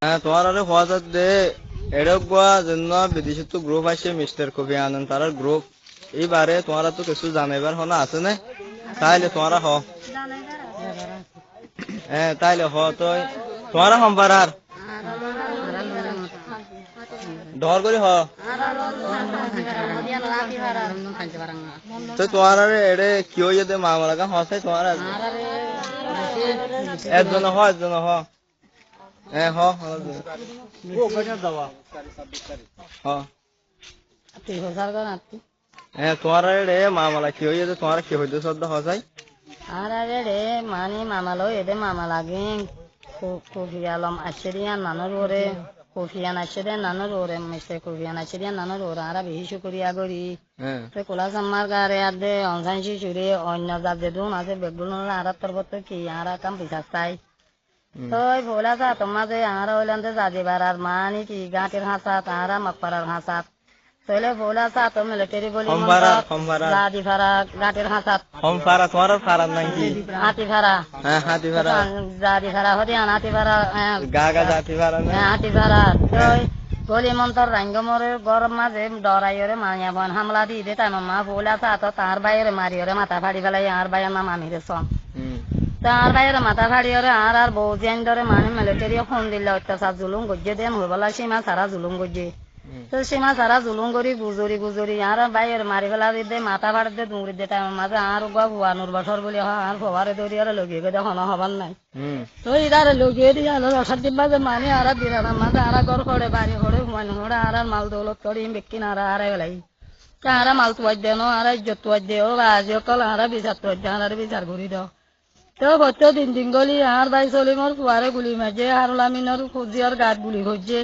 হ্যাঁ তোমার আরে হওয়া দে এরকম জন্য বিদেশে তো গ্রুপ আছে মিস্টার কবি আনন্দ তার গ্রুপ এইবারে তোমারা তো কিছু জানাইবার হনা আছে না তাইলে তোমারা হ হ্যাঁ তাইলে হ তো তোমারা সম্পার আর ডর করে হ তো তোমার আরে এড়ে কি হয়ে যেতে মামলা কাম হসাই তোমার একজন হ একজন হ হ্যাঁ হ হ্যাঁ তোমার রে মামলা কি হয়ে যেতে তোমার কি হইতে সদ্য হসাই আর রে মানে মামালো এদে মামা লাগে কফি আলম আশরিয়া নানুর ওরে কফিয়ান আশরিয়া নানুর ওরে মিস্টার কফিয়ান আশরিয়া নানুর ওরে আর বেশি শুকরিয়া করি কোলা সাম্মার গারে আদে অনসান শিশুরে অন্য যাতে দুন আছে বেগুন আর তরবত কি আর কাম পিছা চাই তো বলা যা তোমার যে আর হইলাম যে যাদিবার আর মানে কি গাঁটের হাসাত আর মকপাড়ার হাসাত তাহলে বলা যা তো মিলিটারি বলি লাদি ভাড়া গাঁটের হাসাত সম্পারা তোমার ফারার নাকি হাতি ভাড়া হ্যাঁ হাতি ভাড়া জাদি ভাড়া হতে হাতি ভাড়া গা গা জাতি ভাড়া হাতি ভাড়া তো গলি মন্তর রাঙ্গমরে গরম মাঝে ডরাইরে মানিয়া বন হামলা দি দে তাই মা বলা যা তো তার বাইরে মারিওরে মাথা ফাড়ি ফেলাই আর বাইয়ের নাম আমিরে সন তার বাইরে মাথা ফাড়িওরে আর বৌজিয়ান ধরে মানে মিলিটারি ফোন দিলে অত্যাচার জুলুম গজ্জে দেন হইবলা সীমা সারা জুলুম গজ্জে তো সীমা সারা জুলুম করি গুজরি গুজরি আর বাইরে মারি ফেলা দে মাথা ফাড়ি দে দুমরি দে তাই মাঝে আর ভুয়ানুর বছর বলি আর ফোয়ারে দৌড়ি আর লगिए গেছে হন হবার নাই তো ইদার লगिए দিয়ে আর রসার দিব্বা যে মানে আর বিরানা মাঝে আর ঘর করে বাড়ি করে হুমান হড়ে আর মাল দৌলত করি বেক্কি না আর গেলাই আর মাল তুয়াই দেনো আর ইজ্জত তুয়াই দেও বাজি কল আর বিচার তুয়াই দে আর বিচার ঘুরি দাও তো বচ্চ দিন দিন গলি আর বাই চলি মোর ফুয়ারে গুলি মাঝে আর লামিনর খুঁজিয়ার গাত গুলি খুঁজছে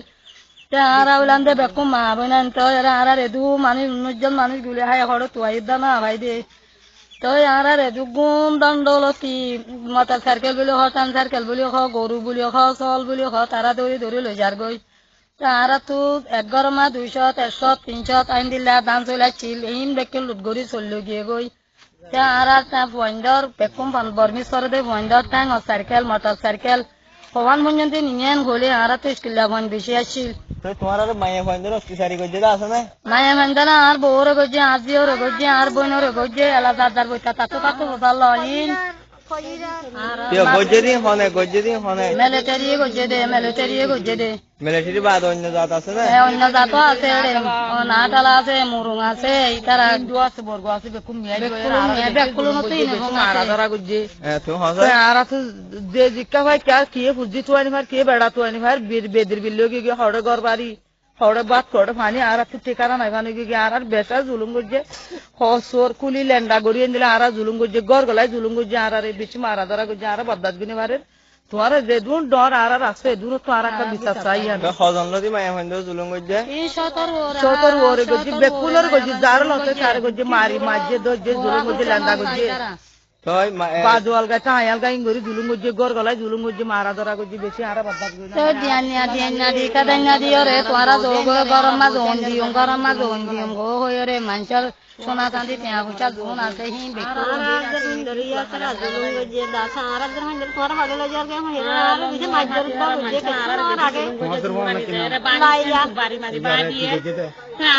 আর আউলান দে বেকু মা বইনান তো আর রেদু মানুষ 19 জন মানুষ গুলি হাই হড় তুয়াই দানা ভাই দে তো আর রেদু গুম দণ্ডলতি মোটর সাইকেল বলি হটান সাইকেল বলি হ গরু বলি হ চল বলি হ তারা দৌড়ি দৌড়ি লৈ যার গই আর তো 11 মা 200 100 300 আইন দিলা দাম চলাইছিল এইন বেকে লুট গরি চলল গিয়ে গই আর পয়েন্টর বেকুম বর্মিশ্বর দে পয়েন্টর টাং সাইকেল মোটর সাইকেল হওয়ান পর্যন্ত নিয়েন গলে আর তো স্কিল্লা ফোন বেশি আসছিল তো তোমার আর মায়া ফাইন্ডার অফিসারি গজ্জে আছে না মায়া ফাইন্ডার আর বউর গজ্জে আজিওর গজ্জে আর বইনর গজ্জে এলা দাদার বইতা তাতো তাতো বদল লইন त्यो গজ্জে দিন হনে মিলিটারি গজ্জে দে মিলিটারি বাদ অন্য জাত আছে না অন্য জাত আছে নাটালা আছে মুরুং আছে ইতারা দু আছে বর্গ আছে বেকুম মিয়া বেকুল মতো ইনফর্ম মারা ধরা গজ্জে তো হসে আর আছে যে জিক্কা ভাই কে কি ফুজি তুয়ানি ভাই কে বেড়া তুয়ানি ভাই বেদের বিল্লো গিয়ে হড়ে ঘর বাড়ি হড়ে বাদ হড়ে পানি আর আছে ঠিকানা নাই পানি গিয়ে আর বেটা জুলুম গজ্জে হসর কুলি লেন্ডা গড়িয়ে দিলে আর জুলুম গজ্জে গড় গলায় জুলুম গজ্জে আর বেশি মারা ধরা গজ্জে আর বদাত গুনি মারে তোমার যে দুন ডর আর আছে দুন তো আর একটা বিশ্বাস চাই আর হজন লদি মায়া ফাইন্ডার জুলুম গজ্জে এই সতর ওরে গজ্জে বেকুলর গজ্জে যার লতে তার গজ্জে মারি মাঝে দজ্জে জুলুম গজ্জে লেন্ডা গজ্জে তোই বাজু আলগা টায়াল গাইন গরি জুলুম গজ্জে গড় গলায় জুলুম গজ্জে মারা ধরা গজ্জে বেশি আর বদাত গুনি তো দিয়ানিয়া দি কাদানিয়া দিওরে তোরা যোগ গরম মা জোন দিম গো হয়রে মানসার সোনা চাঁদি টিয়া পয়সা জোন আছে হি বেকু দরিয়া সারা জুলুম গজ্জে দাসা আর দের হান্ডের তোরা হলে লজার গে হেরা আর বিজে মাইজর তো গজ্জে কেন আর আগে লাইয়া বাড়ি মারি বাড়ি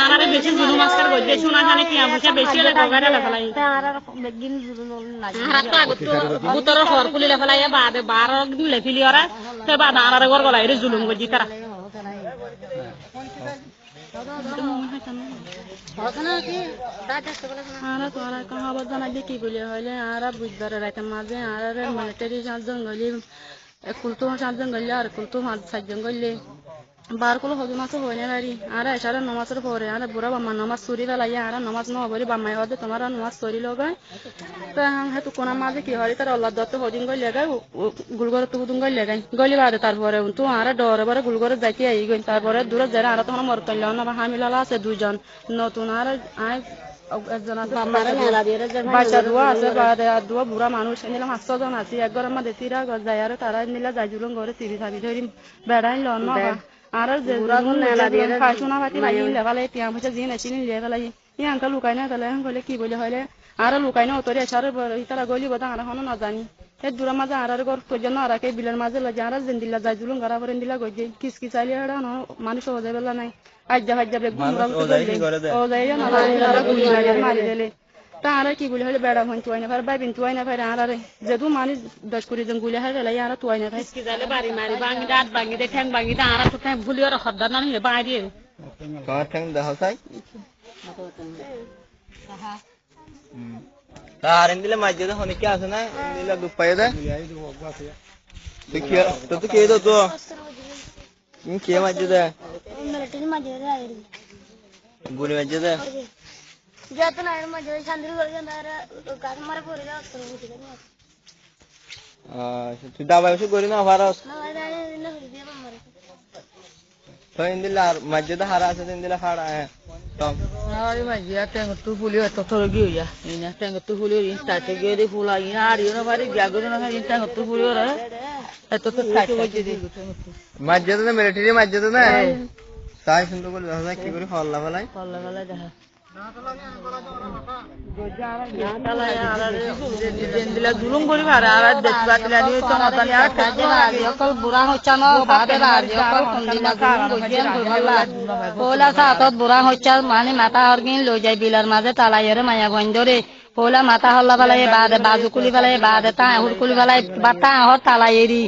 আর বেশি জুলুম আসকার গজ্জে সোনা চাঁদি টিয়া পয়সা বেশি হলে গগারে লাগালাই আর বেগিন জুলুম না আর তো আগত গুতর হর কুলি লাগালাই বাদে 12 দিন লেফিলি ওরা তো বাদ আর গর গলাই রে জুলুম গজ্জে তারা কি বলি হইলে আর বুঝবার রাইতে মাঝে আর মিলিটারি 7 জন গলি কুলতো 7 জন গলি আর কুলতো 7 জন গলি বার কুলো হজু মাছ হইনে বাড়ি আর এসারে নমাজের পরে আর বুড়া বাম্মা নমাজ সরি ফেলাইয়া আর নমাজ ন হবরি বাম্মাই হদে তোমার নমাজ সরি লগায় তো হেতু কোনা মাঝে কি হয় তার আল্লাহ দত্ত হদিন গই লাগাই গুলগর তো গুদুন গই লাগাই গলি বাদে তারপরে তো আর ডরে বারে গুলগর যাইতে আই গই তারপরে দূরে যারা আর তখন মর কইল না হামিলালা আছে দুইজন নতুন আর আই একজন আছে বাচ্চা দুয়া আছে বাদে দুয়া বুড়া মানুষ নিলাম 500 জন আছে এক ঘরের মধ্যে তিরা যায় আর তারা নিলা যাই জুলুম ঘরে তিরি থাকি ধরি বেড়াই লন না আর যে গুরাগুন নেলা দিয়ে খাসুনা ভাতি ভাই লেভালে টিয়া মুছে জিন এসিনি লেভালাই ইয়ানটা লুকাই না তাহলে এখন কইলে কি বলে হইলে আর লুকাই না অতরে এসারে তারা গলি বদা আর হন না জানি এ দূরা মাঝে আর গর পর্যন্ত আর কে বিলের মাঝে লাগে আর জিন্দিলা যাই জুলুম গারা পরে দিলা গই কিস কি চাইলে আর মানুষ হয়ে বেলা নাই আজ্জা হাজ্জা বেগ গুমরা ও যাই না তারা গুলি লাগে মারি দিলে তা আর কি গুলি হলে বেড়া হন তুই না ভাই বিন তুই না ভাই আর যেদু মানি 10 করে জন গুলি হয় লাই আর তুই না ভাই কি যাইলে বাড়ি মারি ভাঙি দাঁত ভাঙি দে ঠ্যাং ভাঙি দা আর তো ঠ্যাং ভুলি আর খদ্দার না হলে বাড়ি দিয়ে তোমার ঠ্যাং দেখাও চাই আর ইন্দিলে মাঝে হনে কি আছে না ইন্দিলে দুপ পাই দে দেখিয়া তো তো কে দো তো কে মাঝে দে মিলিটারি মাঝে আইরি গুলি মাঝে দে যত না এর মাঝে শান্তি করে যারা গাছ মারা পড়ে যাও তো বুঝি না তুই দাবাই বসে করি না ভারস না জানি না হইবে মারে তো ইন্দিলে আর মাঝে দে হারা আছে ইন্দিলে ফাড়া হ্যাঁ Tom Ay, magia, tengo tu julio, esto todo lo que ya. Niña, tengo tu julio, y está que quiere fula, y nada, yo no vale, ya no hay, tengo tu julio, esto te está que মাঝে দে military মাঝে দে না তাই সুন্দর করে দেখা কি করে হল্লা ফলাই Hola, hola, ya. দিলা জুলুম করি মারা আর দেশ বাতলা নিয়ে তো মাতানি আর কাজে বাড়ি অকল বুড়া হচ্ছে না ভাবে বাড়ি অকল কোনদিলা জুলুম গজিয়ান কইবালা পোলা সাতত বুড়া হচ্ছে মানে মাথা হরগিন লই যাই বিলার মাঝে তালাইরে মায়া গঞ্জরে পোলা মাথা হল্লা বালাই বাদে বাজুকুলি বালাই বাদে তা হুরকুলি বালাই বাতা হর তালাইরি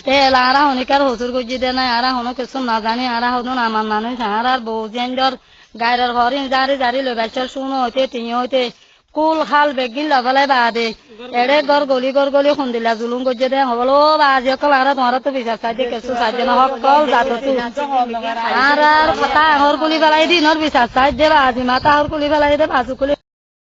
তে লারা হনিকার হসুর গজি দে না আরা হনো কিছু না জানি আরা হনো আমার মানুষ আর বউজেন্দর গায়র ঘরিন জারি জারি লই বাচ্চা শুনো হইতে তিন হইতে কুল খাল বেগিন লবলাই বাদে এড়ে গর গলি খুন্দিলা জুলুম গজে দে হবলো বাজি অকল আর তোমার তো বিচার চাইতে কিছু সাজে না হকল যাতো তু আর কথা হর কুলি বেলাই দিনর বিচার চাই দে বাজি মাথা হর কুলি বেলাই দে বাজু কুলি